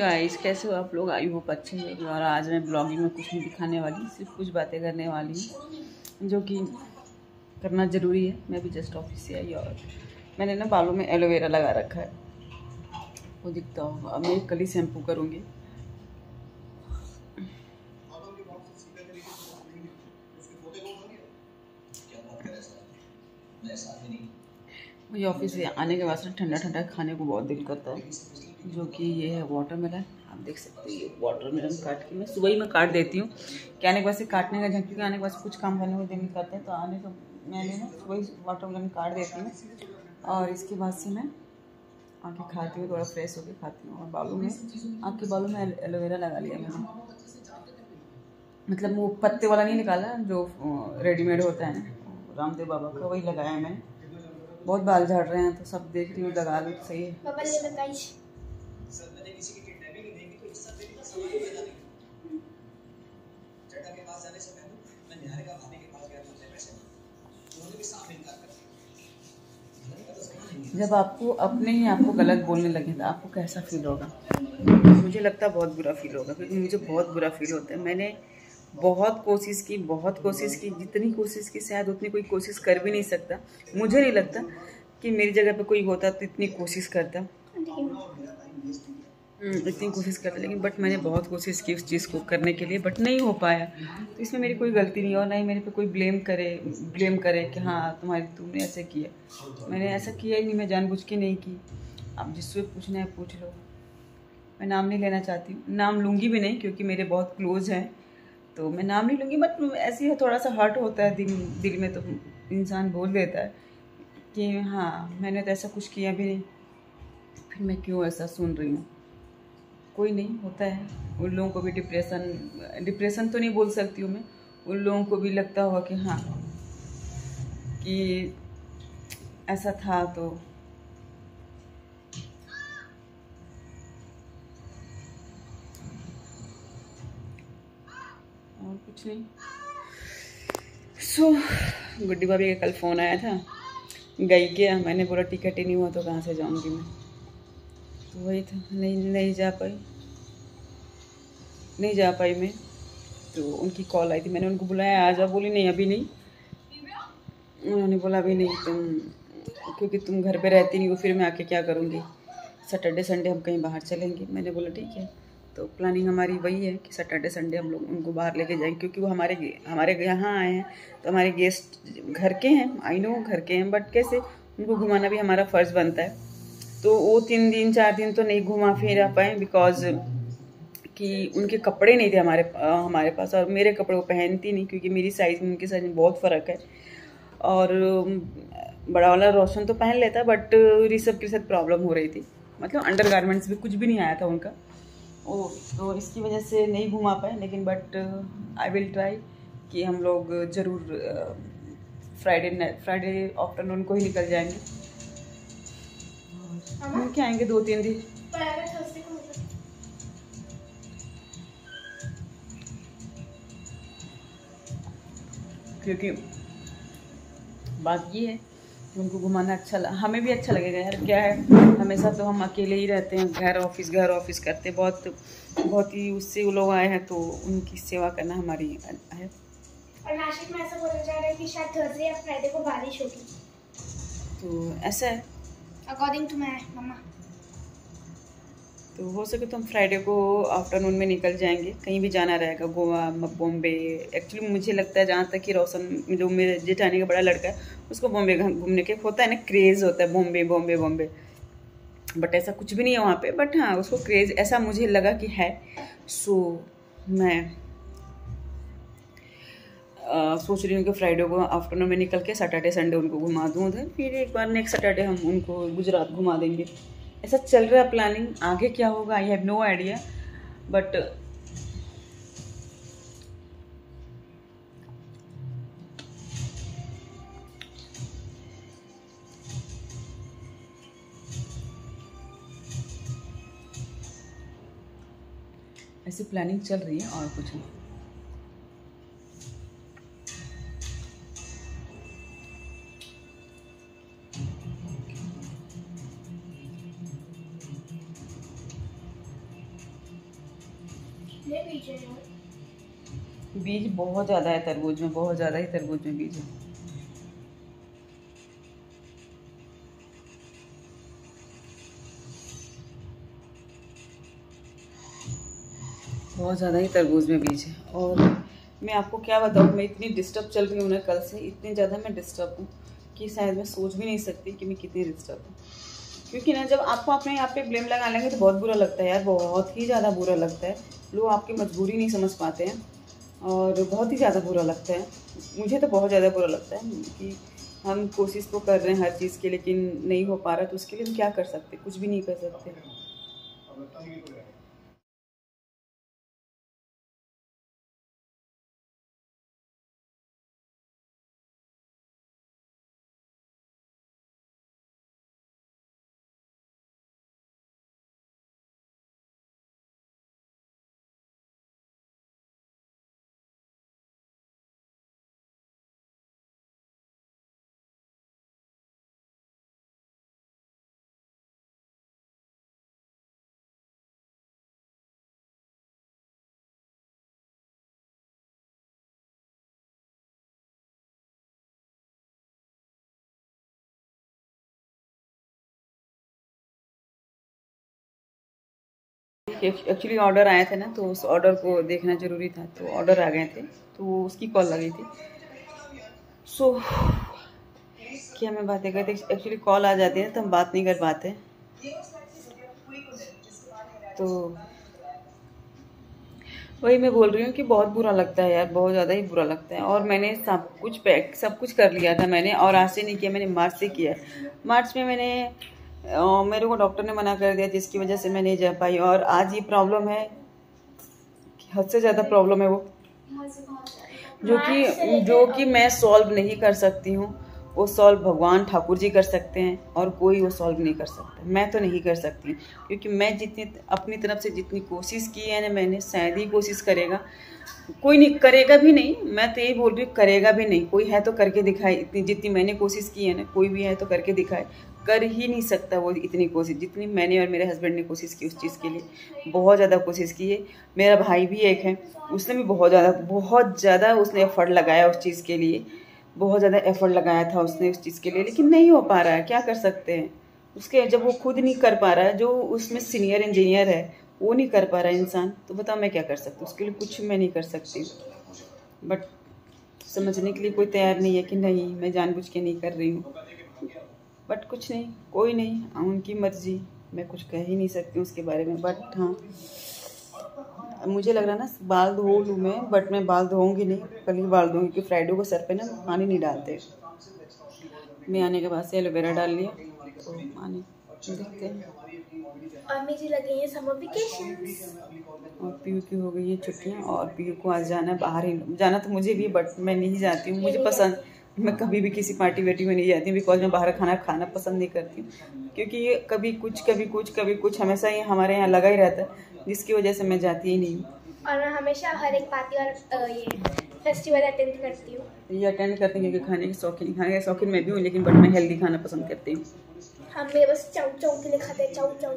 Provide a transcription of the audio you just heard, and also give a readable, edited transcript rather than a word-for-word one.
Guys, कैसे हो आप लोग? आई होप अच्छे होंगे। और आज मैं ब्लॉगिंग में कुछ नहीं दिखाने वाली, सिर्फ कुछ बातें करने वाली हूँ जो कि करना ज़रूरी है। मैं भी जस्ट ऑफिस से आई और मैंने ना बालों में एलोवेरा लगा रखा है, वो दिखता होगा। अब मैं कल ही शैम्पू करूँगी। मुझे ऑफिस से आने के बाद से ठंडा ठंडा खाने को बहुत दिल करता है, जो कि ये है वाटरमेलन। आप देख सकते हैं ये वाटरमेलन काट के मैं सुबह ही काट देती हूँ कि आने के बाद से काटने का जब, क्योंकि आने के बाद कुछ काम करने को दिल नहीं करता है, तो आने का मैंने ना सुबह ही वाटरमेलन काट देती हूँ और इसके बाद से मैं आके खाती हूँ, थोड़ा फ्रेश होकर खाती हूँ। और बालों में, आपके बालों में एलोवेरा लगा लिया मैंने, मतलब वो पत्ते वाला नहीं निकाला जो रेडीमेड होता है रामदेव बाबा का, वही लगाया है मैंने। बहुत बाल झड़ रहे हैं तो सब देख रही हूँ, लगा लो तो सही है। जब आपको अपने ही आपको गलत बोलने लगे तो आपको कैसा फील होगा? मुझे लगता है बहुत बुरा फील होगा, क्योंकि मुझे बहुत बुरा फील होता है। मैंने बहुत कोशिश की, जितनी कोशिश की शायद उतनी कोई कोशिश कर भी नहीं सकता। मुझे नहीं लगता कि मेरी जगह पे कोई होता तो इतनी कोशिश करता, लेकिन बट मैंने बहुत कोशिश की उस चीज़ को करने के लिए, बट नहीं हो पाया। तो इसमें मेरी कोई गलती नहीं है और ना ही मेरे पे कोई ब्लेम करे कि हाँ तुमने ऐसे किया। मैंने ऐसा किया ही नहीं, मैं जानबूझ के नहीं की। आप जिससे पूछना है पूछ लो। मैं नाम नहीं लेना चाहती हूँ, नाम लूँगी भी नहीं, क्योंकि मेरे बहुत क्लोज हैं तो मैं नाम नहीं लूँगी। बट ऐसे ही थोड़ा सा हर्ट होता है दिल में, तो इंसान बोल देता है कि हाँ मैंने तो ऐसा कुछ किया भी नहीं, फिर मैं क्यों ऐसा सुन रही हूँ। कोई नहीं, होता है। उन लोगों को भी डिप्रेशन तो नहीं बोल सकती हूँ मैं, उन लोगों को भी लगता होगा कि हाँ कि ऐसा था। तो और कुछ नहीं। गुड्डी भाभी का कल फ़ोन आया था, गई क्या? मैंने बोला टिकट ही नहीं हुआ तो कहाँ से जाऊँगी मैं, तो वही था। नहीं जा पाई मैं। तो उनकी कॉल आई थी, मैंने उनको बुलाया आ जाओ, बोली नहीं अभी नहीं। उन्होंने बोला अभी नहीं क्योंकि तुम घर पे रहती नहीं हो, फिर मैं आके क्या करूँगी। सैटरडे संडे हम कहीं बाहर चलेंगे। मैंने बोला ठीक है। तो प्लानिंग हमारी वही है कि सैटरडे संडे हम लोग उनको बाहर लेके जाएंगे, क्योंकि वो हमारे यहाँ आए हैं तो हमारे गेस्ट घर के हैं। आई नो घर के हैं, बट कैसे उनको घुमाना भी हमारा फ़र्ज़ बनता है। तो वो 3 दिन 4 दिन तो नहीं घुमा फिर पाए, बिकॉज कि उनके कपड़े नहीं थे हमारे पास, और मेरे कपड़े वो पहनती नहीं, क्योंकि मेरी साइज़ में उनके साइज़ में बहुत फ़र्क है। और बड़ा वाला रोशन तो पहन लेता, बट ऋषभ के साथ प्रॉब्लम हो रही थी, मतलब अंडर गारमेंट्स भी कुछ भी नहीं आया था उनका। तो इसकी वजह से नहीं घुमा पाए। लेकिन बट आई विल ट्राई कि हम लोग ज़रूर फ्राइडे आफ्टरनून को ही निकल जाएंगे, घूम के आएंगे 2-3 दिन। क्योंकि बात ये है कि उनको घुमाना हमें भी अच्छा लगेगा यार। क्या है, हमेशा तो हम अकेले ही रहते हैं, घर ऑफिस करते। बहुत ही उससे वो लोग आए हैं तो उनकी सेवा करना हमारी है। और नासिक में ऐसा बोला जा रहा है कि शायद थर्सडे या फ्राइडे को बारिश होगी, तो ऐसा है अकॉर्डिंग टू माय मम्मा। तो हो सके तो हम फ्राइडे को आफ्टरनून में निकल जाएंगे, कहीं भी जाना रहेगा, गोवा बॉम्बे। एक्चुअली मुझे लगता है, जहाँ तक कि रोशन जो मेरे जेठानी का बड़ा लड़का है, उसको बॉम्बे घूमने के होता है ना, क्रेज़ होता है बॉम्बे। बट ऐसा कुछ भी नहीं है वहाँ पे, बट हाँ उसको क्रेज़ ऐसा मुझे लगा कि है। सो मैं सोच रही हूँ कि फ्राइडे को आफ्टरनून में निकल के सैटरडे संडे उनको घुमा दूँ उधर, फिर एक बार नेक्स्ट सैटरडे हम उनको गुजरात घुमा देंगे। ऐसा चल रहा है प्लानिंग। आगे क्या होगा I have no idea, but ऐसी प्लानिंग चल रही है और कुछ नहीं। कितने बीज हैं यार? बीज बहुत ज़्यादा है तरबूज में, बहुत ज़्यादा ही तरबूज में बीज है। बहुत ज़्यादा ही तरबूज में बीज है। और मैं आपको क्या बताऊँ, मैं इतनी डिस्टर्ब चल रही हूँ ना, कल से इतनी ज़्यादा मैं डिस्टर्ब हूँ कि शायद मैं सोच भी नहीं सकती कि मैं कितनी डिस्टर्ब हूँ। क्योंकि ना जब आपको अपने आप पे ब्लेम लगा लेंगे तो बहुत बुरा लगता है यार, बहुत ही ज़्यादा बुरा लगता है। लोग आपकी मजबूरी नहीं समझ पाते हैं और बहुत ही ज़्यादा बुरा लगता है। मुझे तो बहुत ज़्यादा बुरा लगता है कि हम कोशिश तो कर रहे हैं हर चीज़ की, लेकिन नहीं हो पा रहा, तो उसके लिए हम क्या कर सकते, कुछ भी नहीं कर सकते। एक्चुअली ऑर्डर आए थे ना, तो उस ऑर्डर को देखना ज़रूरी था, तो ऑर्डर आ गए थे, तो उसकी कॉल लगी थी। सो क्या मैं बातें करते, एक्चुअली कॉल आ जाती है तो हम बात नहीं कर पाते। तो वही मैं बोल रही हूँ कि बहुत बुरा लगता है यार, बहुत ज़्यादा ही बुरा लगता है। और मैंने सब कुछ कर लिया था मैंने, और आज से नहीं किया, मैंने मार्च से किया। मार्च में मैंने मेरे को डॉक्टर ने मना कर दिया, जिसकी वजह से मैं नहीं जा पाई। और आज ये प्रॉब्लम है, हद से ज़्यादा प्रॉब्लम है वो, जो कि मैं सॉल्व नहीं कर सकती हूँ। वो सॉल्व भगवान ठाकुर जी कर सकते हैं, और कोई वो सॉल्व नहीं कर सकता। मैं तो नहीं कर सकती, क्योंकि मैं जितनी अपनी तरफ से जितनी कोशिश की है ना, मैंने शायद ही कोशिश करेगा, कोई नहीं करेगा भी नहीं। मैं तो यही बोल रही हूँ, करेगा भी नहीं कोई, है तो करके दिखाए। इतनी जितनी मैंने कोशिश की है ना, कोई भी है तो करके दिखाए। कर ही नहीं सकता वो इतनी कोशिश जितनी मैंने और मेरे हस्बैंड ने कोशिश की उस चीज़ के लिए। बहुत ज़्यादा कोशिश की है। मेरा भाई भी एक है, उसने भी बहुत ज़्यादा उसने एफर्ट लगाया उस चीज़ के लिए, बहुत ज़्यादा एफर्ट लगाया था उसने उस चीज़ के लिए, लेकिन नहीं हो पा रहा है। क्या कर सकते हैं उसके, जब वो खुद नहीं कर पा रहा है, जो उसमें सीनियर इंजीनियर है वो नहीं कर पा रहा है इंसान, तो बताओ मैं क्या कर सकती हूँ उसके लिए। कुछ मैं नहीं कर सकती। बट समझने के लिए कोई तैयार नहीं है कि नहीं मैं जानबूझ के नहीं कर रही हूँ। बट कुछ नहीं, कोई नहीं, उनकी मर्जी, मैं कुछ कह ही नहीं सकती उसके बारे में। बट हाँ, मुझे लग रहा ना बाल धो लूँ मैं, बट मैं बाल धोऊंगी नहीं, कल ही बाल धोऊंगी, क्योंकि फ्राइडे को सर पे ना पानी नहीं डालते। मैं आने के बाद से एलोवेरा डाल लिया, तो पानी देखते हैं। अम्मी जी लगे हैं समर वेकेशंस। और पीयू की हो गई है छुट्टियाँ, और पीयू को आज जाना है बाहर ही। जाना तो मुझे भी, बट मैं नहीं जाती हूँ, मुझे पसंद, मैं कभी भी किसी पार्टी वार्टी में नहीं जाती हूँ, बिकॉज मैं बाहर खाना पसंद नहीं करती हूँ। क्योंकि ये कभी कुछ हमेशा ही हमारे यहाँ लगा ही रहता है, जिसकी वजह से मैं जाती ही नहीं हूँ। और मैं हमेशा हर एक पार्टी और ये फेस्टिवल अटेंड करती हूँ। ये अटेंड करते हैं क्योंकि खाने के शौकीन मैं भी हूँ, लेकिन बट मैं हेल्दी खाना पसंद करती हूँ। हम भी बस चाउ चाउ के लिए खाते हैं, चाउ चाउ।